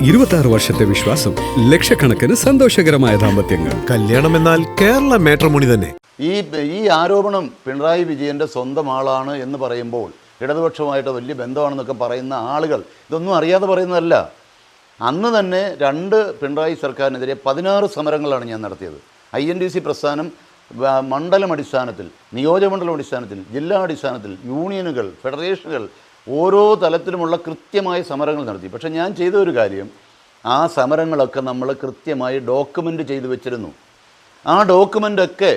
26 വർഷത്തെ വിശ്വാസം, ലക്ഷക്കണക്കിന് സന്തോഷകരമായ ദാമ്പത്യങ്ങൾ. കല്യാണം എന്നാൽ കേരള മാട്രിമോണി തന്നെ. ഈ ആരോപണം പിണറായി വിജയൻ്റെ സ്വന്തം ആളാണ് എന്ന് പറയുമ്പോൾ ഇടതുപക്ഷവുമായിട്ട് വലിയ ബന്ധമാണെന്നൊക്കെ പറയുന്ന ആളുകൾ ഇതൊന്നും അറിയാതെ പറയുന്നതല്ല. അന്ന് തന്നെ പിണറായി സർക്കാരിനെതിരെ 16 സമരങ്ങളാണ് ഞാൻ നടത്തിയത്. INDC പ്രസ്ഥാനം മണ്ഡലം അടിസ്ഥാനത്തിൽ, നിയോജകമണ്ഡലം അടിസ്ഥാനത്തിൽ, ജില്ലാ അടിസ്ഥാനത്തിൽ, യൂണിയനുകൾ, ഫെഡറേഷനുകൾ, ഓരോ തലത്തിലുമുള്ള കൃത്യമായ സമരങ്ങൾ നടത്തി. പക്ഷേ ഞാൻ ചെയ്ത ഒരു കാര്യം, ആ സമരങ്ങളൊക്കെ നമ്മൾ കൃത്യമായി ഡോക്യുമെൻ്റ് ചെയ്തു വെച്ചിരുന്നു. ആ ഡോക്യുമെൻ്റൊക്കെ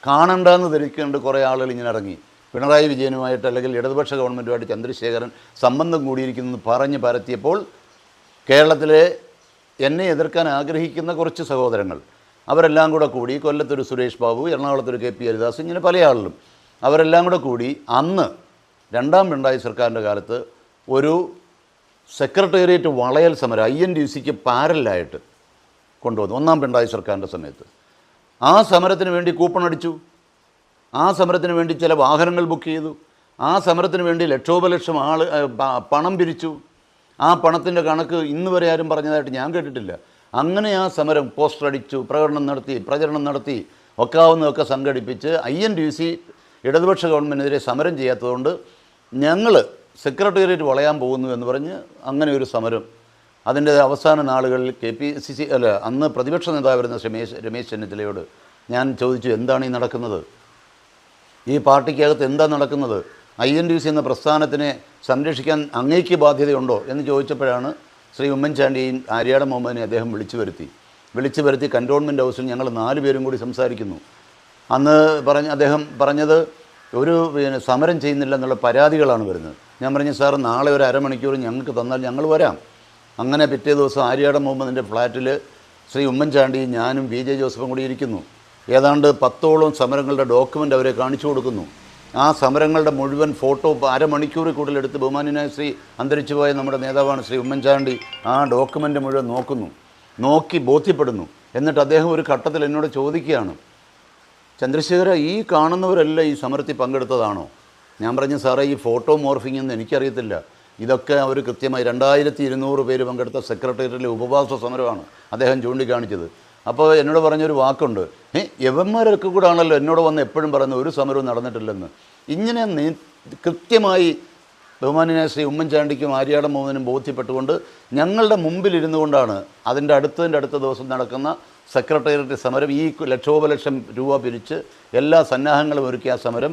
കാണണ്ടെന്ന് ധരിക്കേണ്ട കുറേ ആളുകൾ ഇങ്ങനെ ഇറങ്ങി. പിണറായി വിജയനുമായിട്ട് അല്ലെങ്കിൽ ഇടതുപക്ഷ ഗവൺമെൻറ്റുമായിട്ട് ചന്ദ്രശേഖരൻ സംബന്ധം കൂടിയിരിക്കുന്നു പറഞ്ഞ് പരത്തിയപ്പോൾ കേരളത്തിലെ എന്നെ എതിർക്കാൻ ആഗ്രഹിക്കുന്ന കുറച്ച് സഹോദരങ്ങൾ അവരെല്ലാം കൂടി കൊല്ലത്തൊരു സുരേഷ് ബാബു, എറണാകുളത്തൊരു KP ഹരിദാസ്, ഇങ്ങനെ പല ആളുകളും അവരെല്ലാം കൂടി അന്ന് രണ്ടാം പിണറായി സർക്കാരിൻ്റെ കാലത്ത് ഒരു സെക്രട്ടേറിയറ്റ് വളയൽ സമരം INDCക്ക് പാരലായിട്ട് കൊണ്ടുവന്നു. ഒന്നാം പിണറായി സർക്കാരിൻ്റെ സമയത്ത് ആ സമരത്തിന് വേണ്ടി കൂപ്പൺ അടിച്ചു. ആ സമരത്തിന് വേണ്ടി ചില വാഹനങ്ങൾ ബുക്ക് ചെയ്തു. ആ സമരത്തിന് വേണ്ടി ലക്ഷോപലക്ഷം പണം പിരിച്ചു. ആ പണത്തിൻ്റെ കണക്ക് ഇന്ന് വരെ ആരും പറഞ്ഞതായിട്ട് ഞാൻ കേട്ടിട്ടില്ല. അങ്ങനെ ആ സമരം പോസ്റ്റർ അടിച്ചു, പ്രചരണം നടത്തി, ഒക്കാവുന്നതൊക്കെ സംഘടിപ്പിച്ച് INDC ഇടതുപക്ഷ ഗവൺമെൻറ്റിനെതിരെ സമരം ചെയ്യാത്തതുകൊണ്ട് ഞങ്ങൾ സെക്രട്ടേറിയറ്റ് വളയാൻ പോകുന്നു എന്ന് പറഞ്ഞ് അങ്ങനെ ഒരു സമരം. അതിൻ്റെ അവസാന നാളുകളിൽ അന്ന് പ്രതിപക്ഷ നേതാവായിരുന്ന രമേശ് ചെന്നിത്തലയോട് ഞാൻ ചോദിച്ചു, എന്താണ് ഈ നടക്കുന്നത്? ഈ പാർട്ടിക്കകത്ത് എന്താ നടക്കുന്നത്? INDC എന്ന പ്രസ്ഥാനത്തിനെ സംരക്ഷിക്കാൻ അങ്ങേക്ക് ബാധ്യതയുണ്ടോ എന്ന് ചോദിച്ചപ്പോഴാണ് ശ്രീ ഉമ്മൻചാണ്ടിയും ആര്യാടൻ മുഹമ്മദിനെ അദ്ദേഹം വിളിച്ചു വരുത്തി കൻ്റോൺമെൻറ്റ് ഹൗസിൽ ഞങ്ങൾ 4 പേരും കൂടി സംസാരിക്കുന്നു. അന്ന് അദ്ദേഹം പറഞ്ഞത് സമരം ചെയ്യുന്നില്ല എന്നുള്ള പരാതികളാണ് വരുന്നത്. ഞാൻ പറഞ്ഞു, സാർ നാളെ ഒരു അരമണിക്കൂർ ഞങ്ങൾക്ക് തന്നാൽ ഞങ്ങൾ വരാം. അങ്ങനെ പിറ്റേ ദിവസം ആര്യാടൻ മുഹമ്മദിൻ്റെ ഫ്ലാറ്റിൽ ശ്രീ ഉമ്മൻചാണ്ടിയും ഞാനും VJ ജോസഫും കൂടി ഇരിക്കുന്നു. ഏതാണ്ട് 10ഓളം സമരങ്ങളുടെ ഡോക്യുമെൻ്റ് അവരെ കാണിച്ചു കൊടുക്കുന്നു. ആ സമരങ്ങളുടെ മുഴുവൻ ഫോട്ടോ അരമണിക്കൂറിൽ കൂടുതലെടുത്ത് ബഹുമാന്യനായ ശ്രീ അന്തരിച്ചുപോയ നമ്മുടെ നേതാവാണ് ശ്രീ ഉമ്മൻചാണ്ടി ആ ഡോക്യുമെൻ്റ് മുഴുവൻ നോക്കി ബോധ്യപ്പെടുന്നു. എന്നിട്ട് അദ്ദേഹം ഒരു ഘട്ടത്തിൽ എന്നോട് ചോദിക്കുകയാണ്, ചന്ദ്രശേഖര, ഈ കാണുന്നവരെല്ലാം ഈ സമരത്തിൽ പങ്കെടുത്തതാണോ? ഞാൻ പറഞ്ഞു, സാറേ, ഈ ഫോട്ടോ മോർഫിംഗ് എന്ന് എനിക്കറിയത്തില്ല. ഇതൊക്കെ അവർ കൃത്യമായി 2200 പേര് പങ്കെടുത്ത സെക്രട്ടേറിയറ്റിലെ ഉപവാസ സമരമാണ് അദ്ദേഹം ചൂണ്ടിക്കാണിച്ചത്. അപ്പോൾ എന്നോട് പറഞ്ഞൊരു വാക്കുണ്ട്, യവന്മാരൊക്കെ കൂടെ ആണല്ലോ എന്നോട് വന്ന് എപ്പോഴും പറയുന്നത് ഒരു സമരവും നടന്നിട്ടില്ലെന്ന്. ഇങ്ങനെ കൃത്യമായി ബഹുമാന്യനായ ശ്രീ ഉമ്മൻചാണ്ടിക്കും ആര്യാടൻ മുഹമ്മദിനും ബോധ്യപ്പെട്ടുകൊണ്ട് ഞങ്ങളുടെ മുമ്പിലിരുന്നു കൊണ്ടാണ് അതിൻ്റെ അടുത്ത ദിവസം നടക്കുന്ന സെക്രട്ടേറിയറ്റ് സമരം, ഈ ലക്ഷോപലക്ഷം രൂപ പിരിച്ച് എല്ലാ സന്നാഹങ്ങളും ഒരുക്കിയ സമരം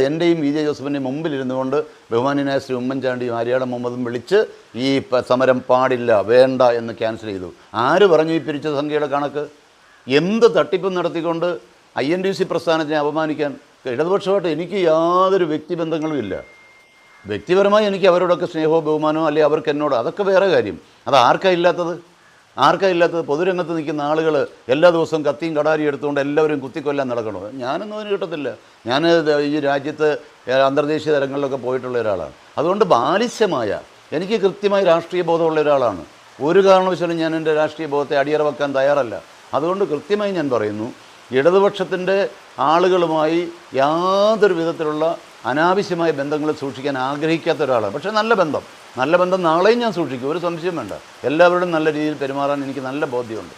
എൻ്റെയും VJ ജോസഫിൻ്റെയും മുമ്പിലിരുന്നു കൊണ്ട് ബഹുമാന്യനായ ശ്രീ ഉമ്മൻചാണ്ടിയും ആര്യാടൻ മുഹമ്മദും വിളിച്ച് ഈ സമരം പാടില്ല, വേണ്ട എന്ന് ക്യാൻസൽ ചെയ്തു. ആര് പറഞ്ഞു ഈ പിരിച്ച സംഖ്യയുടെ കണക്ക്? എന്ത് തട്ടിപ്പും നടത്തിക്കൊണ്ട് INDC പ്രസ്ഥാനത്തിനെ അപമാനിക്കാൻ ഇടതുപക്ഷമായിട്ട് എനിക്ക് യാതൊരു വ്യക്തിബന്ധങ്ങളും ഇല്ല. വ്യക്തിപരമായി എനിക്ക് അവരോടൊക്കെ സ്നേഹവും ബഹുമാനവും, അല്ലെങ്കിൽ അവർക്ക് എന്നോട്, അതൊക്കെ വേറെ കാര്യം. അത് ആർക്കാ ഇല്ലാത്തത്? പൊതുരംഗത്ത് നിൽക്കുന്ന ആളുകൾ എല്ലാ ദിവസവും കത്തിയും കടാരിയും എടുത്തുകൊണ്ട് എല്ലാവരും കുത്തിക്കൊല്ലാൻ നടക്കണോ? ഞാനൊന്നും അതിന് കിട്ടത്തില്ല. ഞാൻ ഈ രാജ്യത്ത് അന്തർദേശീയ തലങ്ങളിലൊക്കെ പോയിട്ടുള്ള ഒരാളാണ്. അതുകൊണ്ട് ബാലിശ്യമായ, എനിക്ക് കൃത്യമായി രാഷ്ട്രീയ ബോധമുള്ള ഒരാളാണ്. ഒരു കാരണവശാലും ഞാൻ എൻ്റെ രാഷ്ട്രീയ ബോധത്തെ അടിയറ വെക്കാൻ തയ്യാറല്ല. അതുകൊണ്ട് കൃത്യമായി ഞാൻ പറയുന്നു, ഇടതുപക്ഷത്തിൻ്റെ ആളുകളുമായി യാതൊരു വിധത്തിലുള്ള അനാവശ്യമായ ബന്ധങ്ങൾ സൂക്ഷിക്കാൻ ആഗ്രഹിക്കാത്ത ഒരാളാണ്. പക്ഷേ നല്ല ബന്ധം നാളെയും ഞാൻ സൂക്ഷിക്കും, ഒരു സംശയം വേണ്ട. എല്ലാവരോടും നല്ല രീതിയിൽ പെരുമാറാൻ എനിക്ക് നല്ല ബോധ്യമുണ്ട്.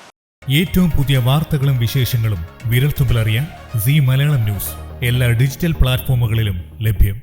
ഏറ്റവും പുതിയ വാർത്തകളും വിശേഷങ്ങളും വിരൽത്തുമ്പിലറിയാൻ Zee മലയാളം ന്യൂസ് എല്ലാ ഡിജിറ്റൽ പ്ലാറ്റ്ഫോമുകളിലും ലഭ്യം.